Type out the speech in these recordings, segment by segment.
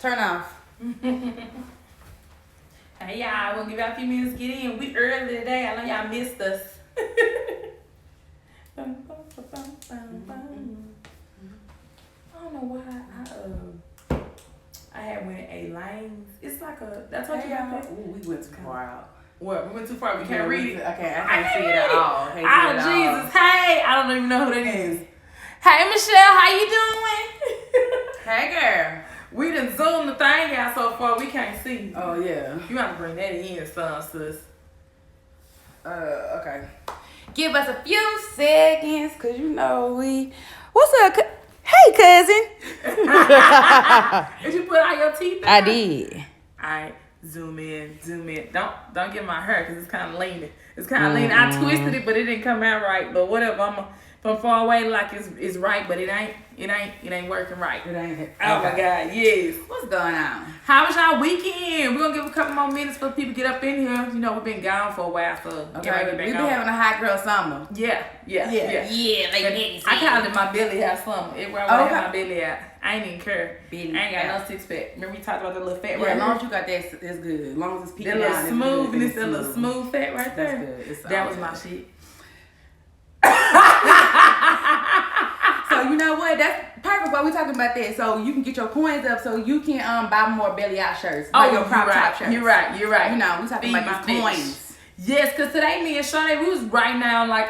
Turn off. Hey y'all, we'll give y'all a few minutes to get in. We early today. I know y'all missed us. I don't know why I had went A lanes. It's like a that's what you got. Ooh, we went too far out. What? We went too far. We can't read it. I can't see it at all. Oh Jesus! Hey, I don't even know who that is. Hey Michelle, how you doing? Hey girl. We done zoomed the thing out so far we can't see. Oh yeah. You have to bring that in, sis. Okay. Give us a few seconds, cause you know we. What's up? Hey cousin. Did you put out your teeth? I did. Alright, zoom in. Don't get my hair because it's kind of leaning. I twisted it, but it didn't come out right. But whatever. I'm from far away like it's right, but it ain't working right. It ain't. Oh my God, yes. What's going on? How was y'all weekend? We're gonna give a couple more minutes for people to get up in here. You know, we've been gone for a while, so okay. We've been having a hot girl summer. Yeah. Like I called it my belly out summer. Everywhere I have my belly out. I ain't even care. I ain't got no six pack. Remember we talked about the little fat right as long as you got that, that's good. As long as it's peeking that out. That little smooth, that little smooth fat right there. That's good. That was my shit. So you know what? That's perfect. Why we talking about that? So you can get your coins up, so you can buy more belly out shirts. Like your crop top shirts. You're right. You know, we talking about these coins. Yes, cause today me and Shawty, we was right now like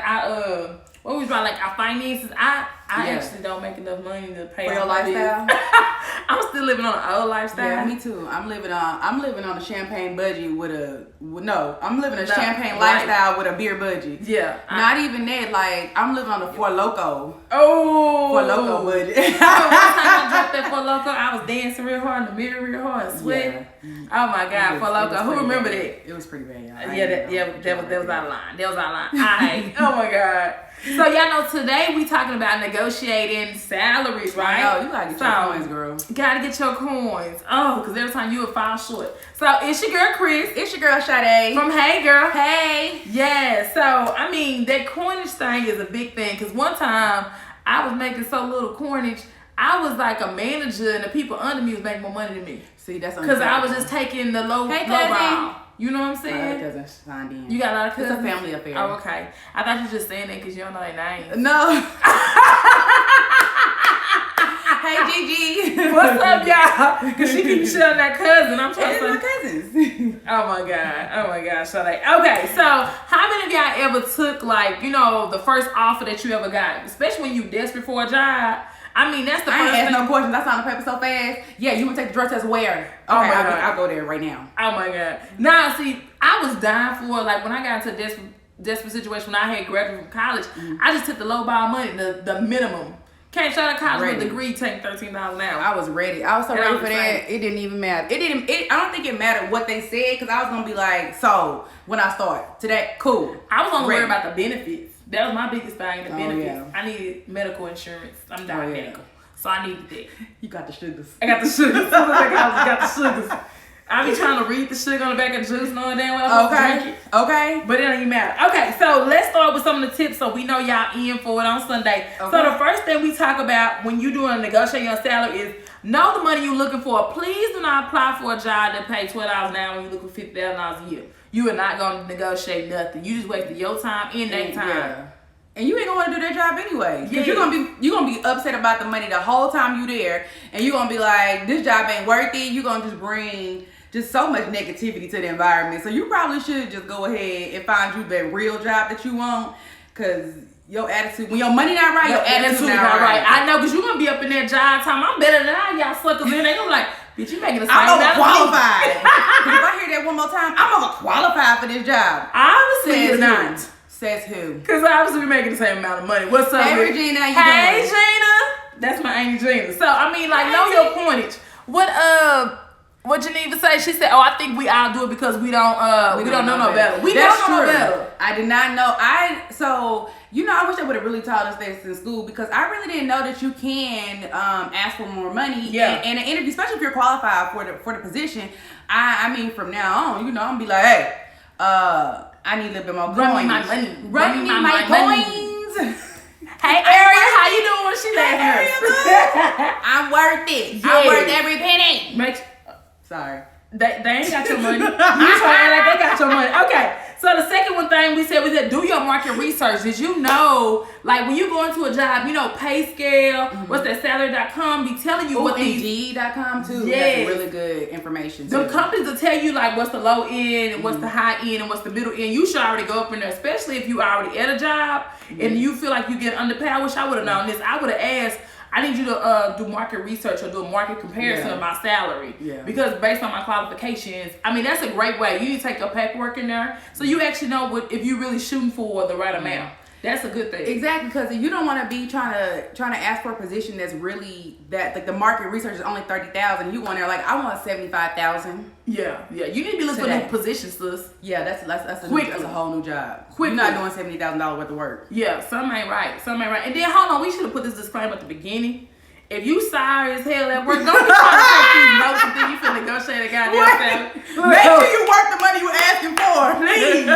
what was about like our finances. I actually don't make enough money to pay for your lifestyle. I'm still living on an old lifestyle. Yeah, me too. I'm living on a champagne budget I'm living a champagne lifestyle with a beer budget. Yeah. Not even that, like I'm living on a Four Loko. Oh. Four Loko budget. One time I dropped that Four Loko, I was dancing real hard in the mirror real hard and sweating. Yeah. Oh my God, Four Loko. Who remember that? It was pretty bad, y'all. That was our line. Oh my God. So y'all know today we talking about negotiating salaries, right? I know, you gotta get your coins, girl. Gotta get your coins. Oh, because every time you would fall short. So it's your girl Chris. It's your girl Sade. From Hey Girl. Hey. Yeah, so I mean that coinage thing is a big thing. Because one time I was making so little coinage, I was like a manager and the people under me was making more money than me. See, that's because I was just taking the low ball. You know what I'm saying? A lot of cousins signed in. You got a lot of cousins? It's a family affair. Oh, okay. I thought you were just saying that because you don't know their names. No. Hey, Gigi. What's up, y'all? Because she keeps showing that cousin. I'm trying to say. My cousins. Oh my God. So okay, so how many of y'all ever took like, you know, the first offer that you ever got? Especially when you desperate for a job. I mean, that's the first thing. I ain't asked no questions. I signed the paper so fast. Yeah, you want to take the drug test where? Okay, I'll go there right now. Oh my God. Now, see, I was dying for, like, when I got into a desperate situation, when I had graduated from college, I just took the low ball money, the minimum. Can't shout out college with a degree, take $13 an hour. I was ready. I was so ready for that. It didn't even matter. I don't think it mattered what they said, because I was going to be like, so, when I start, today, cool. I was only worried about the benefits. That was my biggest thing, the benefits. Yeah. I needed medical insurance. I'm diabetic. So I needed that. You got the sugars. I got the sugars. I got the sugars. I be trying to read the sugar on the back of the juice, knowing damn well I'm supposed to drink it. Okay. But it don't even matter. Okay, so let's start with some of the tips so we know y'all in for it on Sunday. Okay. So the first thing we talk about when you doing negotiating your salary is know the money you're looking for. Please do not apply for a job that pays $12 an hour when you're looking for $50,000 a year. You are not going to negotiate nothing. You just wasted your time and their time. Yeah. And you ain't gonna want to do their job anyway. Because you're gonna be upset about the money the whole time you there, and you're gonna be like, this job ain't worth it. You're gonna just bring just so much negativity to the environment. So you probably should just go ahead and find you that real job that you want, because your attitude, when your money not right, your attitude not right. I know, because you're gonna be up in that job time. I'm better than all y'all suckers in. They gonna be like, bitch, you making the same I'm overqualified. Because if I hear that one more time, I'm overqualified for this job. Obviously you're not. Says who? Because obviously we're making the same amount of money. What's up? Hey, Regina, how you doing? Hey, Gina. That's my Auntie Gina. So, I mean, like, know your coinage. What Geneva say? She said, I think we all do it because we don't know no better. We don't know no better. I did not know. I wish they would have really taught us this in school, because I really didn't know that you can ask for more money in an interview, especially if you're qualified for the position. I mean, from now on, I'm gonna be like, hey, I need a little bit more coins. Run me my money. Run me my coins. Hey, Ariel, how you doing? She laughing. I'm worth it. Yeah. I'm worth every penny. Sorry. They ain't got your money. You trying to act like they got your money. Okay. So the second one thing we said do your market research. Did you know, like when you go into a job, you know, pay scale, what's that, salary.com be telling you what these. Indeed.com too. Yes. That's really good information too. The companies will tell you like what's the low end and what's the high end and what's the middle end. You should already go up in there, especially if you already at a job and you feel like you get underpaid. I wish I would have known this. I would have asked, I need you to do market research or do a market comparison of my salary. Yeah. Because based on my qualifications, I mean, that's a great way. You need to take your paperwork in there so you actually know if you're really shooting for the right amount. That's a good thing. Exactly, because you don't want to be trying to ask for a position that's really that like the market research is only 30,000. You go in there like I want 75,000. Yeah. You need to be looking for new positions, sis. Yeah, that's a whole new job. You're not doing $70,000 worth of work. Yeah, something ain't right. And then hold on, we should have put this disclaimer at the beginning. If you sorry as hell at work, don't be trying to take these notes and think you finna negotiate a goddamn salary. Make sure you work the money you asking for. Please.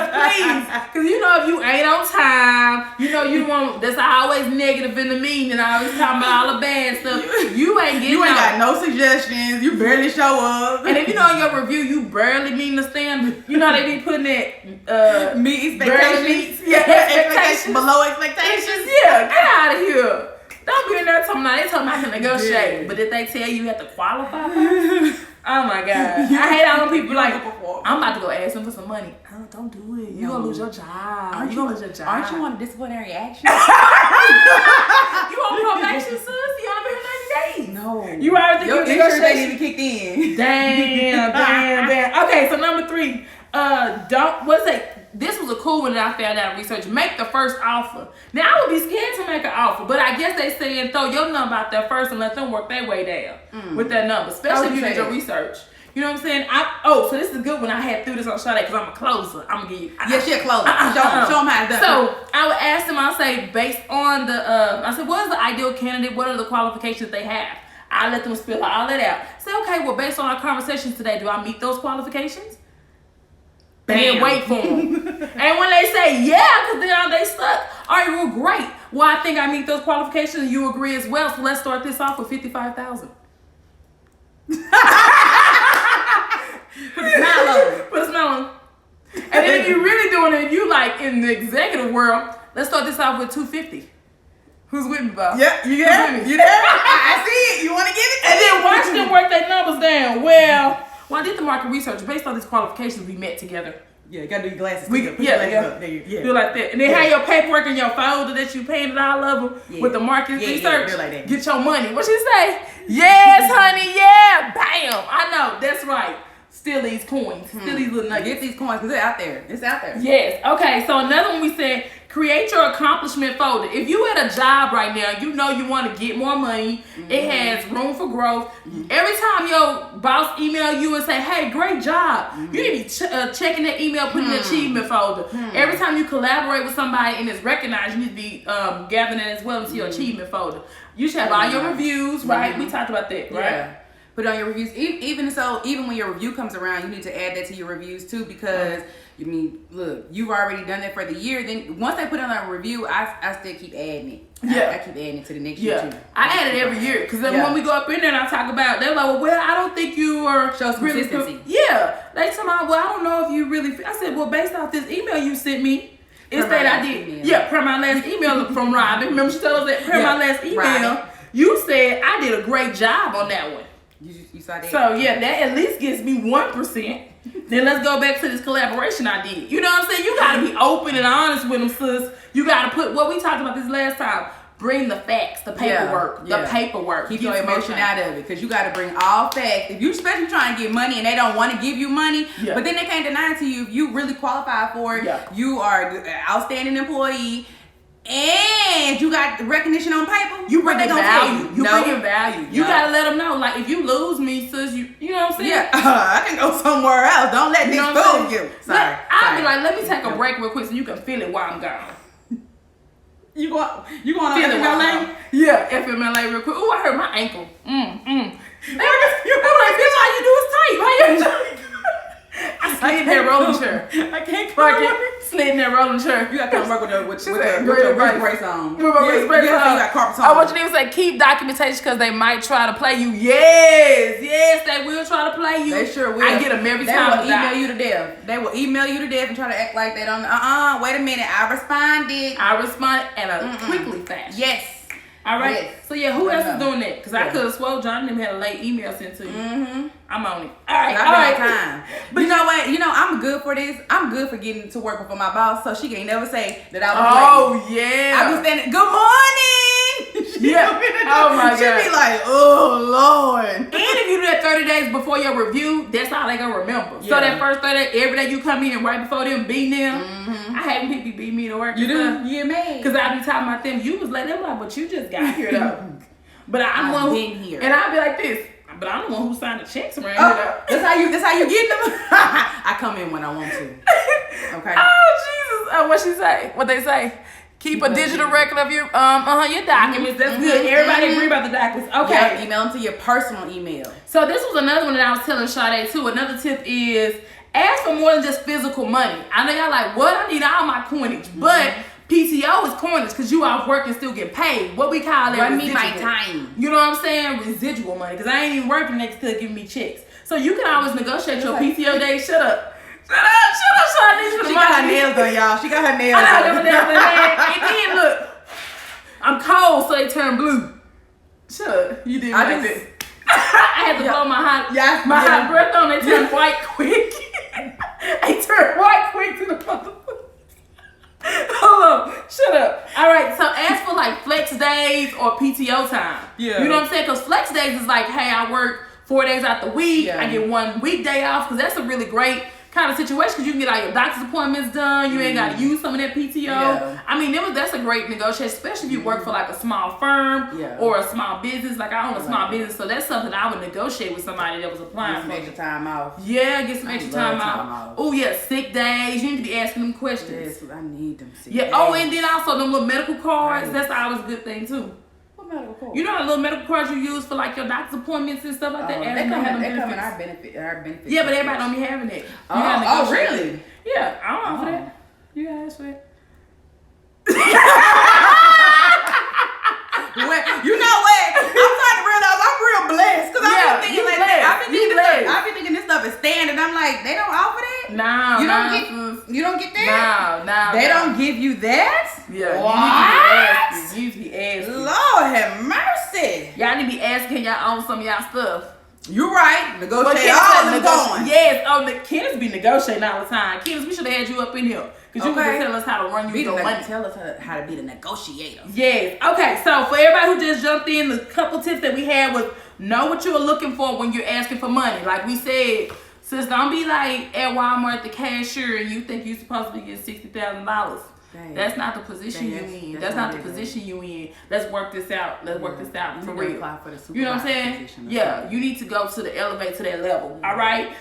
Because you know if you ain't on time, you know you won't, that's always negative in the meeting and always talking about all the bad stuff. You ain't getting got no suggestions. You barely show up. And if you know in your review you barely meeting the standard, you know they be putting that meet expectations. Expectations. Below expectations. Yeah, get out of here. Don't be in there talking about, they told me I can negotiate. Yeah. But did they tell you have to qualify first? Oh my God. I hate all them people like, I'm about to go ask them for some money. Oh, don't do it. You're going to lose your job. Aren't you on a disciplinary action? You on probation, sis? You only been here 90 days. No. You already think your insurance ain't even kicked in. Damn. Okay, so number 3. This was a cool one that I found out in research. Make the first offer. Now, I would be scared to make an offer, but I guess they saying throw your number out there first and let them work their way down with that number, especially if you did your research. You know what I'm saying? So this is a good one. I had through this on Sade because I'm a closer. I'm going to give you. Yeah, she a closer. Show them how it's done. So I would ask them, I'll say, based on I said, what is the ideal candidate? What are the qualifications they have? I let them spill all that out. Say, okay, well, based on our conversations today, do I meet those qualifications? And then wait for them. And when they say, yeah, because then they stuck. All right, well, great. Well, I think I meet those qualifications and you agree as well. So let's start this off with 55,000. Put a smile on. And then if you're really doing it, you like in the executive world, let's start this off with 250. Who's with me, Bob? Yeah, you there? You there? I see it. You want to give it? And then watch them work their numbers down. Well, I did the market research based on these qualifications we met together. Yeah, you gotta do your glasses. Do like that. And then have your paperwork in your folder that you painted all of them with the market research. Like that. Get your money. What she say? Yes, honey, yeah. Bam. I know. That's right. Steal these coins. Steal these little nuggets. Get these coins because they're out there. It's out there. Yes. Okay, so another one we said, create your accomplishment folder. If you at a job right now, you know you want to get more money. It has room for growth. Every time your boss email you and say, hey, great job, you need to be checking that email, putting an achievement folder. Every time you collaborate with somebody and it's recognized, you need to be gathering that as well into your achievement folder. You should have all your reviews, right? We talked about that, right? Yeah. Put on your reviews. Even when your review comes around, you need to add that to your reviews too because look, you've already done that for the year. Then once they put on a review, I still keep adding it. I keep adding it to the next year too. I add it every year because then when we go up in there and I talk about, they're like, well, I don't think you are shows really consistency. They tell me, well, I don't know if you really. I said, well, based off this email you sent me. It's that I did. Email. Yeah, per my last email from Robin. Remember she told us that per my last email, Robin. You said I did a great job on that one. You saw that. So yeah, that at least gives me 1%. Then let's go back to this collaboration I did. You know what I'm saying? You gotta be open and honest with them, sis. You gotta put what we talked about this last time. Bring the facts, the paperwork, the paperwork. Keep your emotion out of it because you got to bring all facts. If you especially trying to get money and they don't want to give you money, but then they can't deny it to you. If you really qualify for it, you are an outstanding employee. And you got recognition on paper. You bring value. You bring value. You gotta let them know. Like if you lose me, sis, you know what I'm saying? Yeah, I can go somewhere else. Don't let me fool you. Sorry. I'll be like, let me take a break real quick so you can feel it while I'm gone. You going on FMLA? Yeah, FMLA real quick. Ooh, I hurt my ankle. I'm like, bitch, all you do is type. I slid in that rolling chair. I can't clock it. Sitting there rolling chair. You got to come work with your wrist brace on. With my wrist brace on. You got carpet on. I want you to say keep documentation because they might try to play you. Yes, they will try to play you. They sure will. I get them every time. They will email you to death. They will email you to death and try to act like they don't. Wait a minute. I responded in a quickly fashion. Yes. All right. Yes. So yeah, who else is doing that? Because I could have swore John had a late email sent to you. Mm-hmm. I'm on it. All right. Time. But you know what? I'm good for this. I'm good for getting to work before my boss, so she can't never say that I was late. Yeah. I be standing. Good morning. Oh my God. She be like, oh Lord. And if you do that 30 days before your review, that's all they gonna remember. Yeah. So that first 30 days, every day you come in right before them beating them. Mm-hmm. I hate when people beat me to work. You do? You mad? Because I be talking about them. You was like, them like, but you just got here though. But I'm one who, here. And I be like this. But I'm the one who signed the checks around here. That's how you get them. I come in when I want to. Okay. Oh Jesus! What she say? What they say? Keep a digital record of your your documents. That's good. Everybody agree about the documents. Okay. Yep. Email them to your personal email. So this was another one that I was telling Sade too. Another tip is ask for more than just physical money. I know y'all like, what? I need all my coinage, but PTO is coinage because you off work and still get paid. What we call it? Run me my time. You know what I'm saying? Residual money because I ain't even working next to giving me checks. So you can always negotiate your PTO days. Shut up. She got her nails done, y'all. She got her nails done. And then look, I'm cold, so they turn blue. Shut up. You did like this. I had to blow my hot breath on. They turned white quick. They turned white quick to the motherfucker. Hold on. Shut up. All right. So ask for like flex days or PTO time. Yeah. You know what I'm saying? Because flex days is like, hey, I work 4 days out the week. Yeah. I get 1 weekday off because that's a really great kind of situation because you can get all your doctor's appointments done. You ain't got to use some of that PTO. Yeah. I mean, that's a great negotiation, especially if you work for like a small firm or a small business. Like I own a small business, so that's something I would negotiate with somebody that was applying for. Get some extra time off. Yeah, get some extra time off. Oh yeah, sick days. You need to be asking them questions. Yes, I need them sick days. Oh, and then also them little medical cards. That's always a good thing too. Medical card. You know the little medical cards you use for like your doctor's appointments and stuff like that? They come in our benefit. Yeah, but everybody don't be having it. Oh, really? Yeah, I don't know for that. You gotta ask for it. Well, you know what? I'm trying to realize I'm real blessed because I've been thinking this stuff is standard. I'm like, they don't offer that? No, you don't get that? No. They don't give you that? Yeah. What? You need to be asking. Lord have mercy. Y'all need to be asking y'all own some of y'all stuff. You're right. Negotiate all them going. Yes. Oh, the Kenneth be negotiating all the time. Kenneth, we should have had you up in here. Because you can tell us how to run your money. Tell us how to be the negotiator. Yes. Okay, so for everybody who just jumped in, the couple tips that we had was know what you're looking for when you're asking for money. Like we said, sis, don't be like at Walmart the cashier and you think you're supposed to be getting $60,000. That's not the position you in. That's not the position you in. Let's work this out. Let's work this out for real. You know what I'm saying? Yeah, you need to go to the elevate to that level. All right.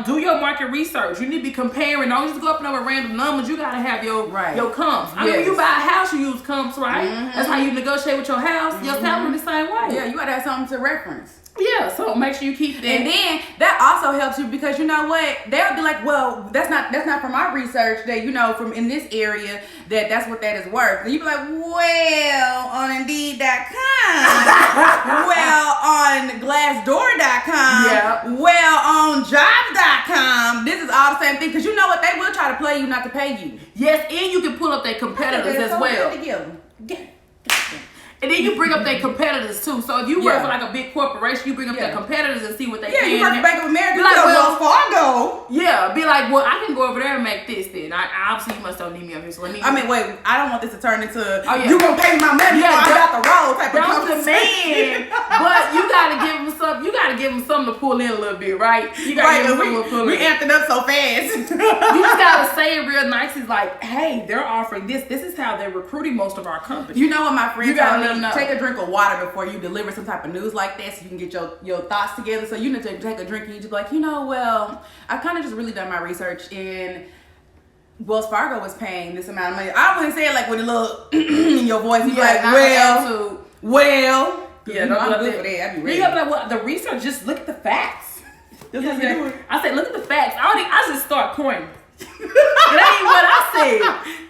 Do your market research. You need to be comparing. Don't just go up and over random numbers. You gotta have your comps. I mean, when you buy a house, you use comps, right? That's how you negotiate with your house. Your salary the same way. Yeah, you gotta have something to reference. Yeah, so make sure you keep that. And then that also helps you because you know what? They'll be like, well, that's not from our research that from in this area that's what that is worth. And you be like, well, on Indeed.com, well, on Glassdoor.com, well, on Jobs.com. This is all the same thing because you know what? They will try to play you not to pay you. Yes, and you can pull up their competitors as well. And then you bring up their competitors too. So if you work for like a big corporation, you bring up their competitors and see what they pay. You work for Bank of America, be like, Wells Fargo. Yeah, be like, well, I can go over there and make this then. Obviously, you must don't need me up here. So let me. I mean, wait, I don't want this to turn into you gonna pay me my money before I got the roll type of conversation. But you gotta give them something. You gotta give them something to pull in a little bit, right? You gotta give them something to pull in. We amped it up so fast. You just gotta say it real nice. It's like, hey, they're offering this. This is how they're recruiting most of our companies. You know what my friend told me? Take a drink of water before you deliver some type of news like that so you can get your thoughts together. So you need to take a drink and you just be like, well, I kind of just really done my research and Wells Fargo was paying this amount of money. I wouldn't say it like with a little in your voice. You like, well. Yeah, no, I'm good for that. I'd be ready. You gotta be like, well, the research, just look at the facts. I said, look at the facts. I just start pointing. It ain't what I said.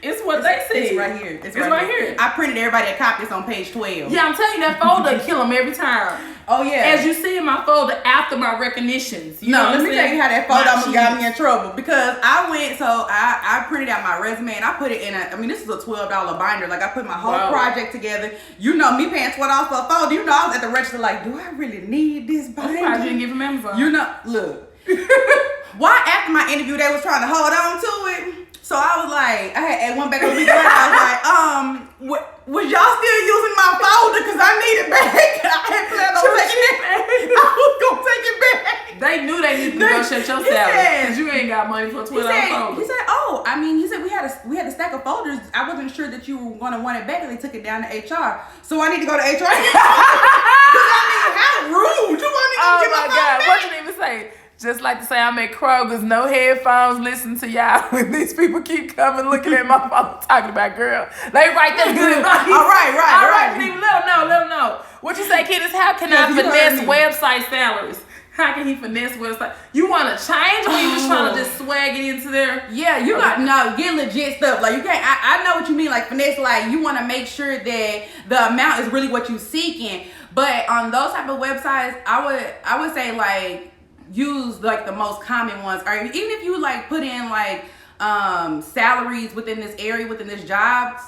It's what they said. It's right here. It's right here. I printed everybody a copy. It's on page 12. Yeah, I'm telling you, that folder kill them every time. Oh, yeah. As you see in my folder after my recognitions. Let me tell you how that folder almost got me in trouble. Because I printed out my resume and I put it in this is a $12 binder. Like, I put my whole project together. You know, me paying $12 for a folder. You know, I was at the register like, do I really need this binder? I didn't give them Amazon. You know, look. Why after my interview they was trying to hold on to it? So I was like, I had one back on the weekend. I was like, was y'all still using my folder? Cause I need it back. I had planned on taking it back. I was gonna take it back. They knew they needed to negotiate your salary because you ain't got money for a $12 folder. He said, we had a stack of folders. I wasn't sure that you were gonna want it back, and they took it down to HR. So I need to go to HR. How rude! You want me to get my God! What you even say? Just like to say I'm at Kroger's, no headphones, listen to y'all. When these people keep coming looking at my phone talking about girl. They right there good advice. All right. Let them know. What you say, kiddies? How can I finesse website salaries? How can he finesse website? You want to change or you just trying to just swag it into there? Yeah, you got get legit stuff. Like you can't. I know what you mean. Like finesse. Like you want to make sure that the amount is really what you seeking. But on those type of websites, I would say like use like the most common ones, or even if you like put in like salaries within this area, within this job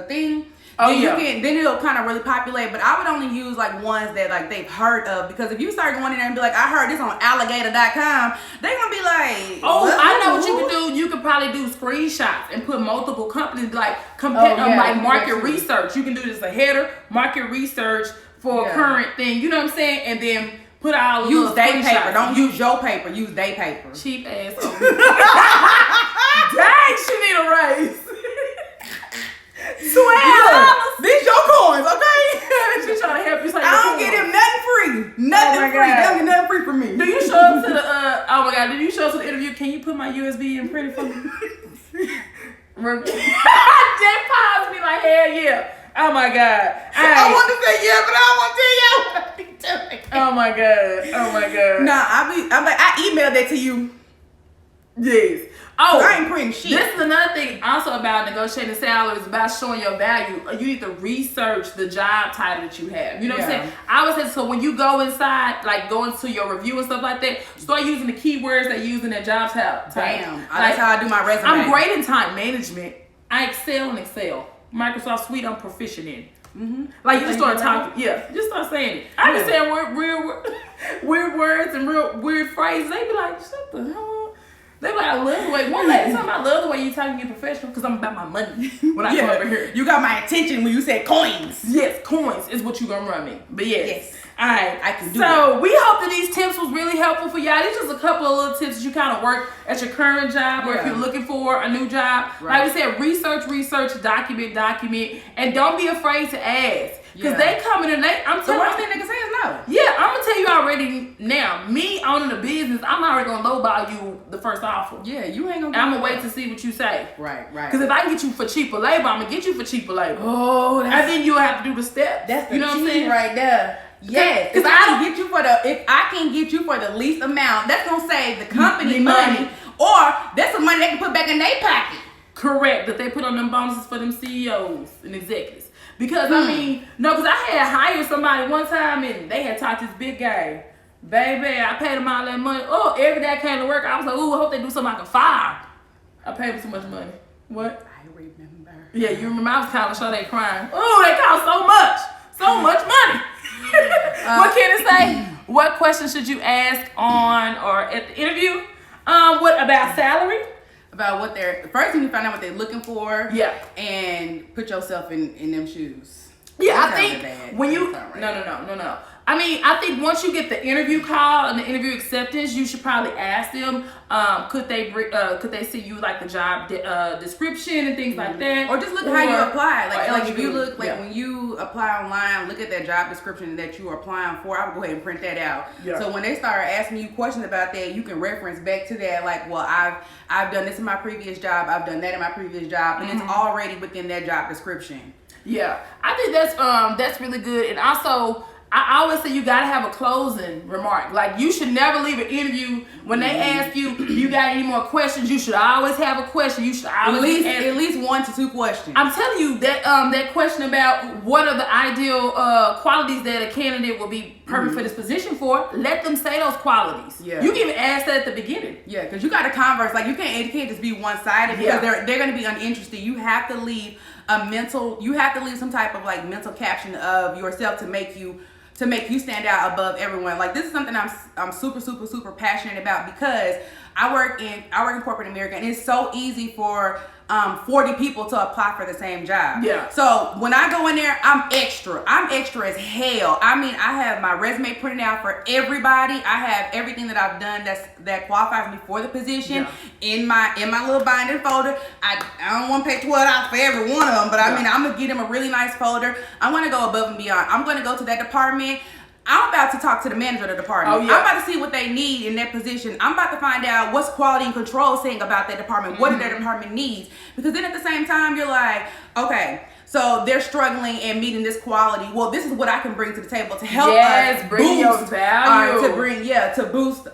thing. Then it'll kind of really populate. But I would only use like ones that like they've heard of, because if you start going in there and be like, I heard this on alligator.com, they're gonna be like, I know what you can do. You could probably do screenshots and put multiple companies, like compare like market research. You can do this a header, market research for a current thing. You know what I'm saying? And then put all use day paper. Don't use your paper. Use day paper. Cheap ass. Dang, she need a raise. $12. These your coins, okay? She's trying to help you. I don't get him nothing free. Nothing free. They don't get nothing free from me. Do you show up to the oh my God, did you show up to the interview? Can you put my USB in print for me? They paused me like, hell yeah. Oh my God. I want to say yeah, but I don't want to tell you what I be doing. Oh my God. Nah, I'm like, I emailed that to you. Yes. Oh, I ain't printing shit. This is another thing also about negotiating salaries, about showing your value. You need to research the job title that you have. You know what I'm saying? I would say, so when you go inside, like go into your review and stuff like that, start using the keywords they use in their job title. Damn. That's how I do my resume. I'm great in time management. I excel in Excel. Microsoft Suite, I'm proficient in. Mm-hmm. Like you just start talking. Yeah, just start saying it. I be saying weird words and real weird phrases. They be like, shut the hell. They be like, I love the way. One lady told me, I love the way you talking, you're professional, because I'm about my money when I come over here. You got my attention when you said coins. Yes, coins is what you gonna run me. But yes. All right, I can do So we hope that these tips was really helpful for y'all. These just a couple of little tips that you kind of work at your current job, or if you're looking for a new job. Right. Like we said, research, document, and don't be afraid to ask. Because they come in and I'm telling you. The worst thing they can say is no. Yeah, I'm going to tell you already now. Me owning a business, I'm already going to lowball you the first offer. Yeah, you ain't going to I'm going to wait to see what you say. Right. Because if I can get you for cheaper labor, I'm going to get you for cheaper labor. Oh, and then you'll have to do the steps. That's the key right there. Yes, if I can get you for the least amount, that's gonna save the company money, or that's some money they can put back in their pocket. Correct, that they put on them bonuses for them CEOs and executives. Because because I had hired somebody one time and they had talked this big guy. Baby, I paid them all that money. Oh, every day I came to work, I was like, ooh, I hope they do something I can fire. I paid them too much money. What? I remember. Yeah, you remember I was kind of sure they crying. Oh, they cost so much money. What can it say? What questions should you ask on or at the interview? What about salary? About what first you need to find out what they're looking for. Yeah. And put yourself in them shoes. Yeah, I think when you no. I mean, I think once you get the interview call and the interview acceptance, you should probably ask them, could they see you like the job description and things like that, or just look at how you apply. Like if you look when you apply online, look at that job description that you are applying for. I would go ahead and print that out. Yeah. So when they start asking you questions about that, you can reference back to that. Like, well, I've done this in my previous job. I've done that in my previous job, and it's already within that job description. Yeah, I think that's really good, and also I always say you gotta have a closing remark. Like you should never leave an interview when they ask you got any more questions. You should always have a question. You should always at least 1 to 2 questions. I'm telling you that that question about what are the ideal qualities that a candidate will be perfect for this position for. Let them say those qualities. Yeah, you can even ask that at the beginning. Yeah, because you got to converse. Like it can't just be one-sided because they're going to be uninterested. You have to leave some type of like mental caption of yourself to make you stand out above everyone. Like this is something I'm super, super, super passionate about because I work in corporate America and it's so easy for 40 people to apply for the same job. Yeah. So when I go in there, I'm extra as hell. I mean, I have my resume printed out for everybody. I have everything that I've done that qualifies me for the position in my little binding folder. I don't want to pay $12 for every one of them, but I mean, I'm gonna get them a really nice folder. I'm gonna go above and beyond. I'm gonna go to that department. I'm about to talk to the manager of the department. I'm about to see what they need in that position. I'm about to find out what's quality and control saying about that department. What do their department needs? Because then at the same time, you're like, okay, so they're struggling and meeting this quality. Well, this is what I can bring to the table to help us bring your value. To boost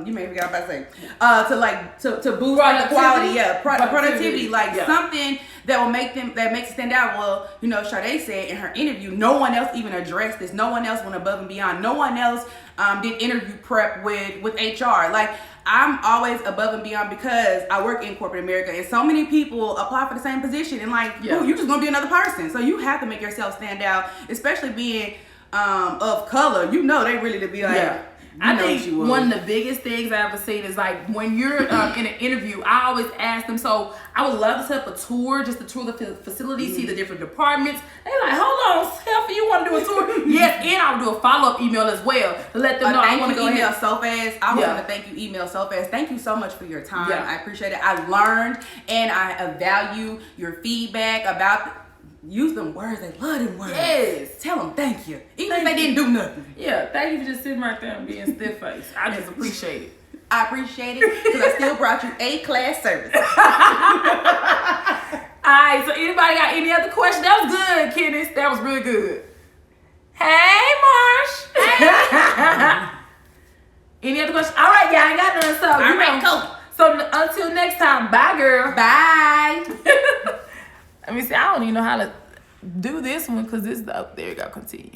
you may forget what I was about to say. To boost the quality, productivity, something that will makes it stand out. Well, you know, Sade said in her interview, no one else even addressed this. No one else went above and beyond. No one else did interview prep with HR. Like I'm always above and beyond because I work in corporate America and so many people apply for the same position and you're just gonna be another person. So you have to make yourself stand out, especially being of color. You know, they really to be like. I think one of the biggest things I ever seen is like when you're in an interview, I always ask them, so I would love to set up a tour, just to tour the facility, see the different departments. They like, hold on, Steph, you want to do a tour? Yes, and I'll do a follow-up email as well to let them know I want to go email so fast. I was going to thank you email so fast. Thank you so much for your time. I appreciate it. I learned and I value your feedback about use them words. They love them words. Yes. Tell them thank you. Even if they didn't do nothing. Yeah. Thank you for just sitting right there and being stiff-faced. I just appreciate it. I appreciate it because I still brought you A-class service. All right. So anybody got any other questions? That was good, Kenneth. That was really good. Hey, Marsh. Any other questions? All right, y'all. I ain't got none. So, all right, cool. So until next time. Bye, girl. Bye. Let me see. I don't even know how to do this one because this is up there. You got to continue.